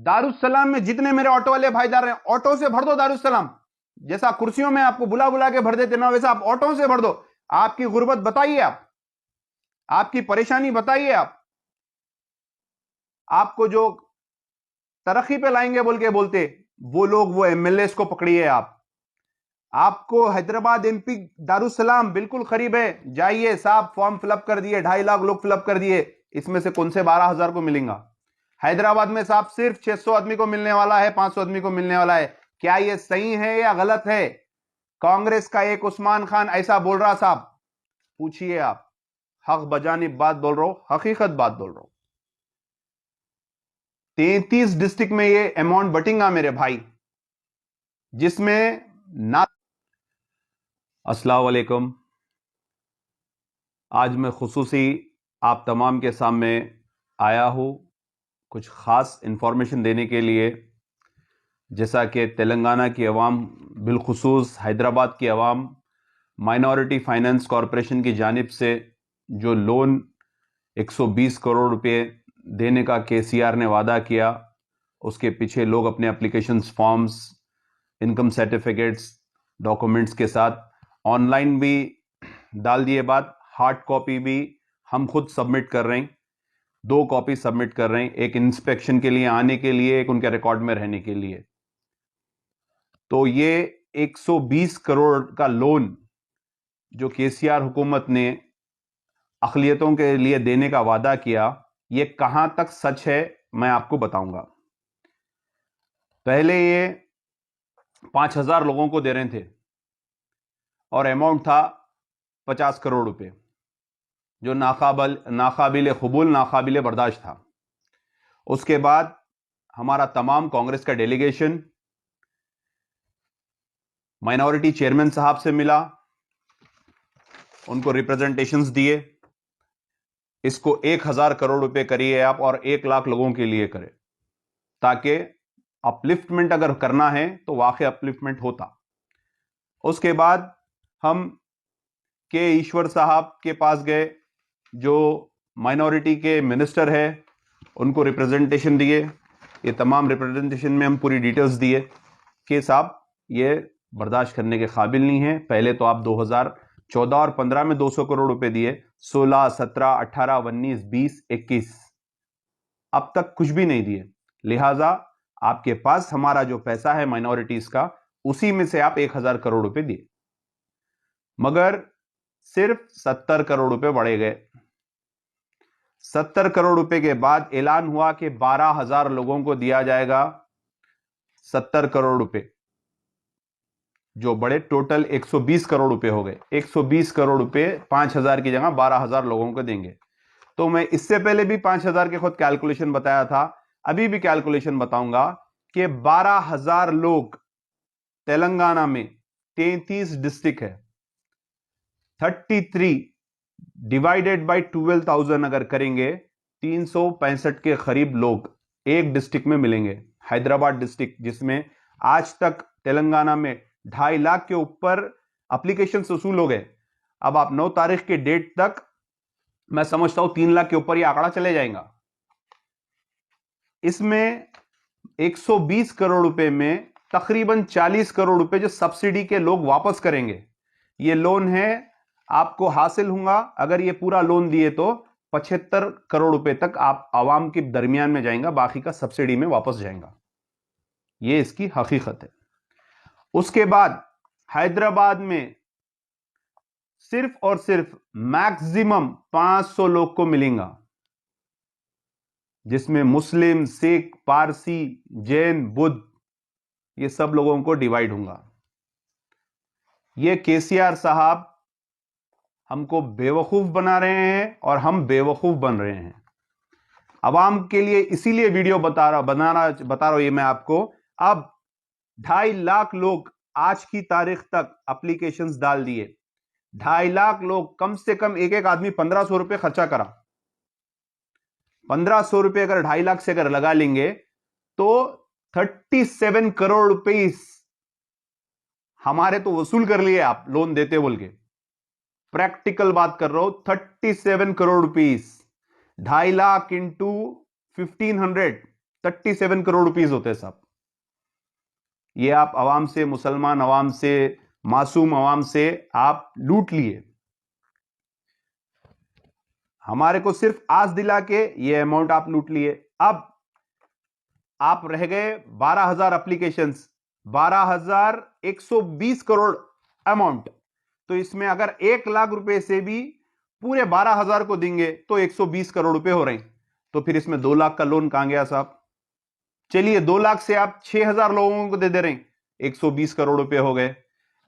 दारुसलाम में जितने मेरे ऑटो वाले भाईदार हैं, ऑटो से भर दो दारुसलाम। जैसा कुर्सियों में आपको बुला बुला के भर देते ना, वैसा आप ऑटो से भर दो। आपकी गुर्बत बताइए, आपकी परेशानी बताइए। आपको जो तरक्की पे लाएंगे बोल के बोलते वो लोग, वो एमएलए को पकड़िए। आपको हैदराबाद एमपी दारुसलाम बिल्कुल करीब है, जाइए साहब। फॉर्म फिलअप कर दिए, 2.5 लाख लोग फिलअप कर दिए, इसमें से कौन से 12,000 को मिलेगा? हैदराबाद में साहब सिर्फ 600 आदमी को मिलने वाला है, 500 आदमी को मिलने वाला है। क्या यह सही है या गलत है? कांग्रेस का एक उस्मान खान ऐसा बोल रहा साहब, पूछिए आप। हक बजानिब बात बोल रहा हूं, हकीकत बात बोल रहा हूं। 33 डिस्ट्रिक्ट में ये अमाउंट बटेगा मेरे भाई, जिसमें ना। अस्सलाम वालेकुम। आज मैं खुसूसी आप तमाम के सामने आया हूं कुछ ख़ास इंफॉर्मेशन देने के लिए। जैसा कि तेलंगाना की अवाम, बिलखुसूस हैदराबाद की अवाम, माइनॉरिटी फाइनेंस कॉरपोरेशन की जानिब से जो लोन 120 करोड़ रुपए देने का केसीआर ने वादा किया, उसके पीछे लोग अपने applications, forms, income certificates, documents के साथ ऑनलाइन भी डाल दिए। बात हार्ड कॉपी भी हम खुद सबमिट कर रहे हैं, 2 कॉपी सबमिट कर रहे हैं, एक इंस्पेक्शन के लिए आने के लिए, एक उनके रिकॉर्ड में रहने के लिए। तो ये 120 करोड़ का लोन जो केसीआर हुकूमत ने अक़लियतों के लिए देने का वादा किया, ये कहां तक सच है मैं आपको बताऊंगा। पहले ये 5,000 लोगों को दे रहे थे और अमाउंट था 50 करोड़ रुपए, जो नाकाबिल कबूल, नाकाबिल बर्दाश्त था। उसके बाद हमारा तमाम कांग्रेस का डेलीगेशन माइनॉरिटी चेयरमैन साहब से मिला, उनको रिप्रेजेंटेशंस दिए। इसको 1,000 करोड़ रुपए करिए आप और 1 लाख लोगों के लिए करें, ताकि अपलिफ्टमेंट अगर करना है तो वाकई अपलिफ्टमेंट होता। उसके बाद हम के ईश्वर साहब के पास गए, जो माइनॉरिटी के मिनिस्टर है, उनको रिप्रेजेंटेशन दिए। ये तमाम रिप्रेजेंटेशन में हम पूरी डिटेल्स दिए कि साहब ये बर्दाश्त करने के काबिल नहीं है। पहले तो आप 2014 और 15 में 200 करोड़ रुपए दिए, 16, 17, 18, 19, 20, 21, अब तक कुछ भी नहीं दिए। लिहाजा आपके पास हमारा जो पैसा है माइनॉरिटीज का, उसी में से आप 1,000 करोड़ रुपए दिए, मगर सिर्फ 70 करोड़ रुपए बढ़े गए। 70 करोड़ रुपए के बाद ऐलान हुआ कि 12,000 लोगों को दिया जाएगा 70 करोड़ रुपए, जो बड़े टोटल 120 करोड़ रुपए हो गए। 120 करोड़ रुपए 5,000 की जगह 12,000 लोगों को देंगे। तो मैं इससे पहले भी 5,000 के खुद कैलकुलेशन बताया था, अभी भी कैलकुलेशन बताऊंगा कि 12,000 लोग तेलंगाना में 33 डिस्ट्रिक्ट है, 33 डिवाइडेड बाय 12,000 अगर करेंगे, 365 के करीब लोग एक डिस्ट्रिक्ट में मिलेंगे। हैदराबाद डिस्ट्रिक्ट, जिसमें आज तक तेलंगाना में 2.5 लाख के ऊपर एप्लीकेशन वसूल हो गए। अब आप 9 तारीख के डेट तक मैं समझता हूं 3 लाख के ऊपर ये आंकड़ा चले जाएगा। इसमें 120 करोड़ रुपए में तकरीबन 40 करोड़ रुपए जो सब्सिडी के लोग वापस करेंगे। ये लोन है, आपको हासिल होगा अगर ये पूरा लोन दिए तो 75 करोड़ रुपए तक आप आवाम के दरमियान में जाएगा, बाकी का सब्सिडी में वापस जाएगा। ये इसकी हकीकत है। उसके बाद हैदराबाद में सिर्फ और सिर्फ मैक्सिमम 500 लोग को मिलेगा, जिसमें मुस्लिम, सिख, पारसी, जैन, बुद्ध, ये सब लोगों को डिवाइड होगा। ये केसीआर साहब हमको बेवकूफ बना रहे हैं और हम बेवकूफ बन रहे हैं। अवाम के लिए इसीलिए वीडियो बता रहा हूं ये मैं आपको। अब 2.5 लाख लोग आज की तारीख तक एप्लीकेशंस डाल दिए। 2.5 लाख लोग, कम से कम एक एक आदमी 1,500 रुपए खर्चा करा। 1,500 रुपए अगर 2.5 लाख से अगर लगा लेंगे तो 37 करोड़ रुपए हमारे तो वसूल कर लिए आप लोन देते बोल के। प्रैक्टिकल बात कर रहा हूं, 37 crore rupees, 2.5 lakh into 1,500, 37 crore rupees होते हैं साहब। ये आप आवाम से, मुसलमान आवाम से, मासूम आवाम से आप लूट लिए। हमारे को सिर्फ आस दिला के ये अमाउंट आप लूट लिए। अब आप रह गए 12,000 एप्लीकेशंस, 12,120 करोड़ अमाउंट। तो इसमें अगर 1 लाख रुपए से भी पूरे 12,000 को देंगे तो 120 करोड़ रुपए हो रहे हैं। तो फिर इसमें 2 लाख का लोन कहां गया साहब? चलिए 2 लाख से आप 6,000 लोगों को दे रहे हैं, 120 करोड़ रुपए हो गए।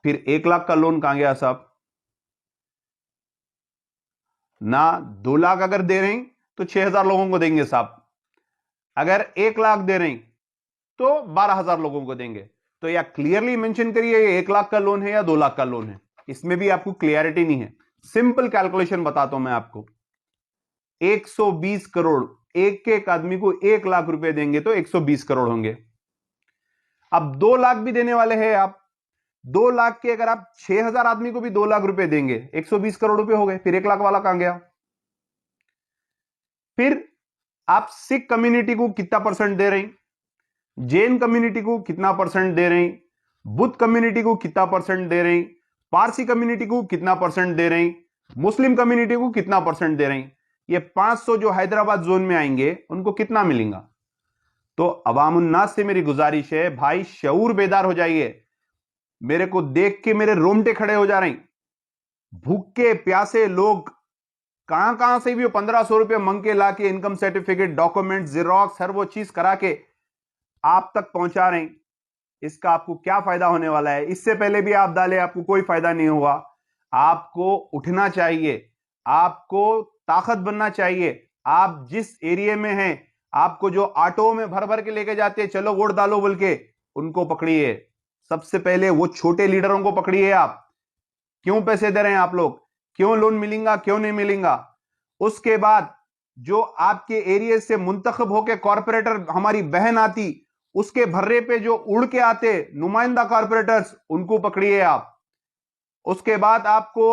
फिर 1 लाख का लोन कहां गया साहब? ना 2 लाख अगर दे रहे हैं तो 6,000 लोगों को देंगे साहब, अगर 1 लाख दे रहे हैं तो 12,000 लोगों को देंगे। तो या क्लियरली मेंशन करिए ये 1 लाख का लोन है या 2 लाख का लोन है। इसमें भी आपको क्लियरिटी नहीं है। सिंपल कैलकुलेशन बताता हूं मैं आपको। 120 करोड़, एक एक आदमी को 1 लाख रुपए देंगे तो 120 करोड़ होंगे। अब 2 लाख भी देने वाले हैं आप, 2 लाख के अगर आप 6,000 आदमी को भी 2 लाख रुपए देंगे, 120 करोड़ रुपए हो गए। फिर 1 लाख वाला कहां गया? फिर आप सिख कम्युनिटी को कितना परसेंट दे रहे हैं, जैन कम्युनिटी को कितना परसेंट दे रहे हैं, बुद्ध कम्युनिटी को कितना परसेंट दे रहे हैं, पारसी कम्युनिटी को कितना परसेंट दे रहे हैं, मुस्लिम कम्युनिटी को कितना परसेंट दे रहे हैं। ये 500 जो हैदराबाद जोन में आएंगे उनको कितना मिलेगा? तो अवामुन्नास से मेरी गुजारिश है, भाई शऊर बेदार हो जाइए। मेरे को देख के मेरे रोंगटे खड़े हो जा रहे हैं। भूखे प्यासे लोग कहां कहां से भी 1,500 रुपए मंग के लाके इनकम सर्टिफिकेट, डॉक्यूमेंट, जिरोक्स, हर वो चीज करा के आप तक पहुंचा रहे हैं। इसका आपको क्या फायदा होने वाला है? इससे पहले भी आप डाले, आपको कोई फायदा नहीं हुआ। आपको उठना चाहिए, आपको ताकत बनना चाहिए। आप जिस एरिया में हैं, आपको जो ऑटो में भर भर के लेके जाते हैं, चलो वोट डालो बोल के, उनको पकड़िए। सबसे पहले वो छोटे लीडरों को पकड़िए। आप क्यों पैसे दे रहे हैं आप लोग, क्यों लोन मिलेगा, क्यों नहीं मिलेगा। उसके बाद जो आपके एरिया से मुंतखब होकर कॉर्पोरेटर, हमारी बहन आती, उसके भर्रे पे जो उड़ के आते नुमाइंदा कॉर्पोरेटर्स, उनको पकड़िए आप। उसके बाद आपको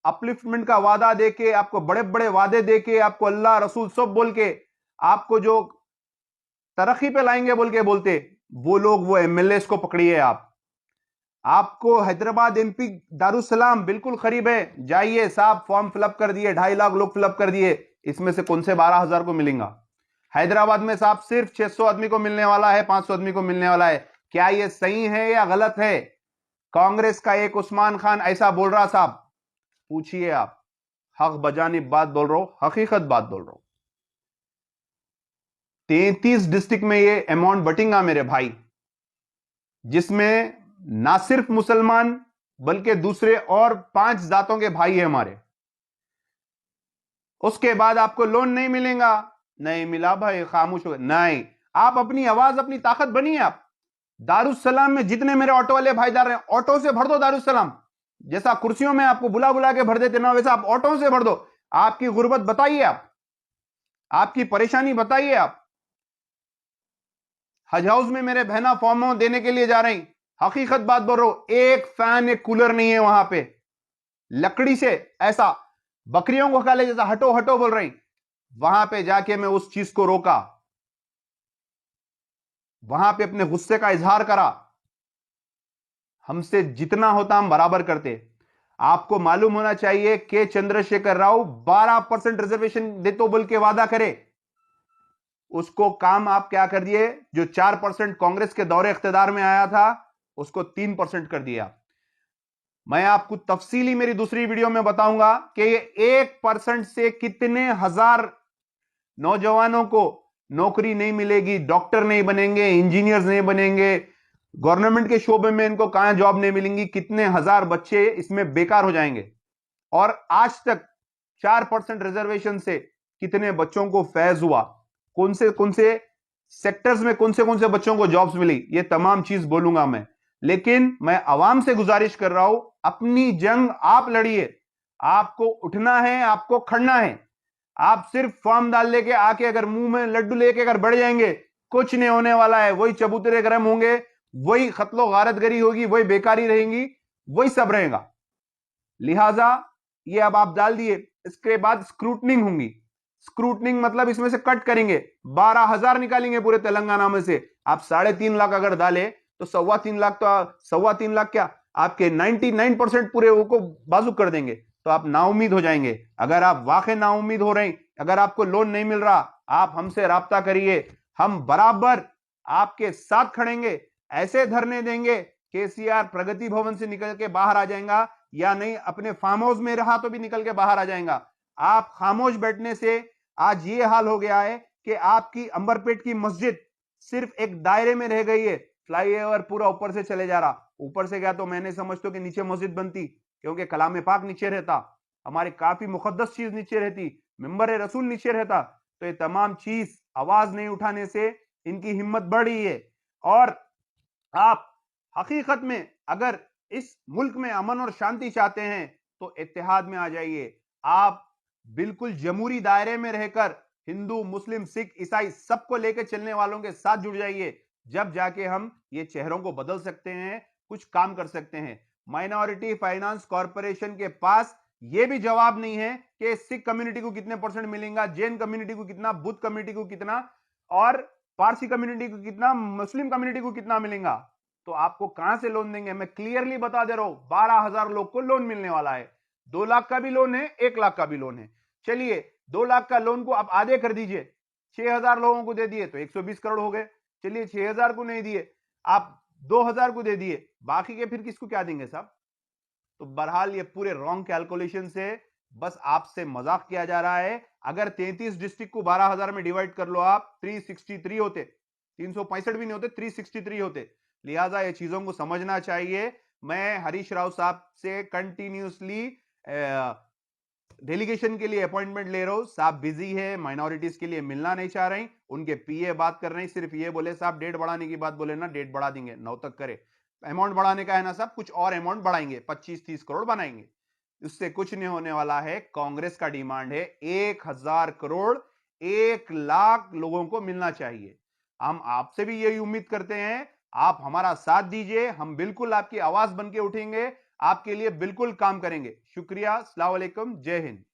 अपलिफ्टमेंट का वादा देके, आपको बड़े बड़े वादे देके, आपको अल्लाह रसूल सब बोल के, आपको जो तरक्की पे लाएंगे बोल के बोलते, वो लोग, वो एमएलए को पकड़िए आप। आपको हैदराबाद एमपी दारुसलाम बिल्कुल करीब है, जाइए साहब, फॉर्म फिलअप कर दिए, 2.5 लाख लोग फिलअप कर दिए। इसमें से कौन से 12,000 को मिलेगा? हैदराबाद में साहब सिर्फ 600 आदमी को मिलने वाला है, 500 आदमी को मिलने वाला है। क्या यह सही है या गलत है? कांग्रेस का एक उस्मान खान ऐसा बोल रहा साहब, पूछिए आप। हक बजानिब बात बोल रहा हूं, हकीकत बात बोल रहा हूं। 33 डिस्ट्रिक्ट में ये अमाउंट बटेगा मेरे भाई, जिसमें ना सिर्फ मुसलमान बल्कि दूसरे और 5 जातों के भाई है हमारे। उसके बाद आपको लोन नहीं मिलेगा, नहीं मिला भाई खामोश हो, नहीं। आप अपनी आवाज, अपनी ताकत बनिए। आप दारुसलाम में जितने मेरे ऑटो वाले भाईदार हैं, ऑटो से भर दो दारुसलाम। जैसा कुर्सियों में आपको बुला बुला के भर देते ना, वैसा आप ऑटो से भर दो। आपकी गुर्बत बताइए, आप आपकी परेशानी बताइए। आप हज हाउस में मेरे बहना फॉर्म देने के लिए जा रहे हैं, हकीकत बात बोल रहा हूं। एक फैन, एक कूलर नहीं है वहां पे। लकड़ी से ऐसा बकरियों को खाले जैसा हटो हटो बोल रहे हैं। वहां पे जाके मैं उस चीज को रोका, वहां पे अपने गुस्से का इजहार करा। हमसे जितना होता हम बराबर करते। आपको मालूम होना चाहिए कि चंद्रशेखर राव 12% रिजर्वेशन देतो बोल के वादा करे, उसको काम आप क्या कर दिए? जो 4% कांग्रेस के दौरे इख्तिदार में आया था, उसको 3% कर दिया। मैं आपको तफसीली मेरी दूसरी वीडियो में बताऊंगा कि ये 1% से कितने हजार नौजवानों को नौकरी नहीं मिलेगी, डॉक्टर नहीं बनेंगे, इंजीनियर्स नहीं बनेंगे, गवर्नमेंट के शोबे में इनको कहां जॉब नहीं मिलेंगी, कितने हजार बच्चे इसमें बेकार हो जाएंगे। और आज तक 4% रिजर्वेशन से कितने बच्चों को फैज हुआ, कौन से सेक्टर्स में कौन से बच्चों को जॉब्स मिली, ये तमाम चीज बोलूंगा मैं। लेकिन मैं आवाम से गुजारिश कर रहा हूं, अपनी जंग आप लड़िए। आपको उठना है, आपको खड़ना है। आप सिर्फ फॉर्म डाल लेके आके अगर मुंह में लड्डू लेके अगर बढ़ जाएंगे, कुछ नहीं होने वाला है। वही चबूतरे गर्म होंगे, वही खतलो गारतगरी होगी, वही बेकारी रहेंगी, वही सब रहेगा। लिहाजा ये अब आप डाल दिए, इसके बाद स्क्रूटनिंग होंगी। स्क्रूटनिंग मतलब इसमें से कट करेंगे, 12,000 निकालेंगे पूरे तेलंगाना में से। आप 3.5 लाख अगर डाले तो 3.25 लाख, तो 3.25 लाख क्या आपके 99% पूरे को बाजू कर देंगे। तो आप नाउम्मीद हो जाएंगे। अगर आप वाकई नाउम्मीद हो रहे हैं, अगर आपको लोन नहीं मिल रहा, आप हमसे राब्ता करिए, हम बराबर आपके साथ खड़ेंगे। ऐसे धरने देंगे केसीआर प्रगति भवन से निकल के बाहर आ जाएगा, या नहीं अपने फार्म हाउस में रहा तो भी निकल के बाहर आ जाएगा। आप खामोश बैठने से आज ये हाल हो गया है कि आपकी अंबरपेट की मस्जिद सिर्फ एक दायरे में रह गई है। फ्लाईओवर पूरा ऊपर से चले जा रहा, ऊपर से गया तो मैंने समझता कि नीचे मस्जिद बनती, क्योंकि कलाम पाक नीचे रहता, हमारी काफी मुकद्दस चीज नीचे रहती, मिंबर रसूल नीचे रहता। तो ये तमाम चीज आवाज नहीं उठाने से इनकी हिम्मत बढ़ी है। और आप हकीकत में अगर इस मुल्क में अमन और शांति चाहते हैं तो इत्तेहाद में आ जाइए। आप बिल्कुल जमहूरी दायरे में रहकर हिंदू, मुस्लिम, सिख, ईसाई सबको लेकर चलने वालों के साथ जुड़ जाइए। जब जाके हम ये चेहरों को बदल सकते हैं, कुछ काम कर सकते हैं। माइनॉरिटी फाइनेंस कॉरपोरेशन के पास यह भी जवाब नहीं है कि सिख कम्युनिटी को कितने परसेंट मिलेगा, जैन कम्युनिटी को कितना, बुद्ध कम्युनिटी को कितना, और पारसी कम्युनिटी को कितना, मुस्लिम कम्युनिटी को कितना मिलेगा। तो आपको कहां से लोन देंगे? मैं क्लियरली बता दे रहा हूं, 12,000 लोग को लोन मिलने वाला है। 2 लाख का भी लोन है, 1 लाख का भी लोन है। चलिए 2 लाख का लोन को आप आधे कर दीजिए, 6,000 लोगों को दे दिए तो 120 करोड़ हो गए। चलिए 6,000 को नहीं दिए, आप 2,000 को दे दिए, बाकी के फिर किसको क्या देंगे साहब? तो बहरहाल ये पूरे रॉन्ग कैलकुलेशन से बस आपसे मजाक किया जा रहा है। अगर 33 डिस्ट्रिक्ट को 12,000 में डिवाइड कर लो आप, 363 होते, 365 भी नहीं होते, 363 होते। लिहाजा ये चीजों को समझना चाहिए। मैं हरीश राव साहब से कंटिन्यूसली डेलीगेशन के लिए अपॉइंटमेंट ले रहा हूं। साहब बिजी है, माइनॉरिटीज के लिए मिलना नहीं चाह रहे, उनके पीए बात कर रहे हैं, सिर्फ ये बोले साहब डेट बढ़ाने की बात बोले ना, डेट बढ़ा देंगे 9 तक करे। अमाउंट बढ़ाने का है ना साहब, कुछ और अमाउंट बढ़ाएंगे, 25-30 करोड़ बनाएंगे। उससे कुछ नहीं होने वाला है। कांग्रेस का डिमांड है 1,000 करोड़ 1 लाख लोगों को मिलना चाहिए। हम आपसे भी यही उम्मीद करते हैं, आप हमारा साथ दीजिए, हम बिल्कुल आपकी आवाज बन के उठेंगे, आपके लिए बिल्कुल काम करेंगे। शुक्रिया, अस्सलाम वालेकुम, जय हिंद।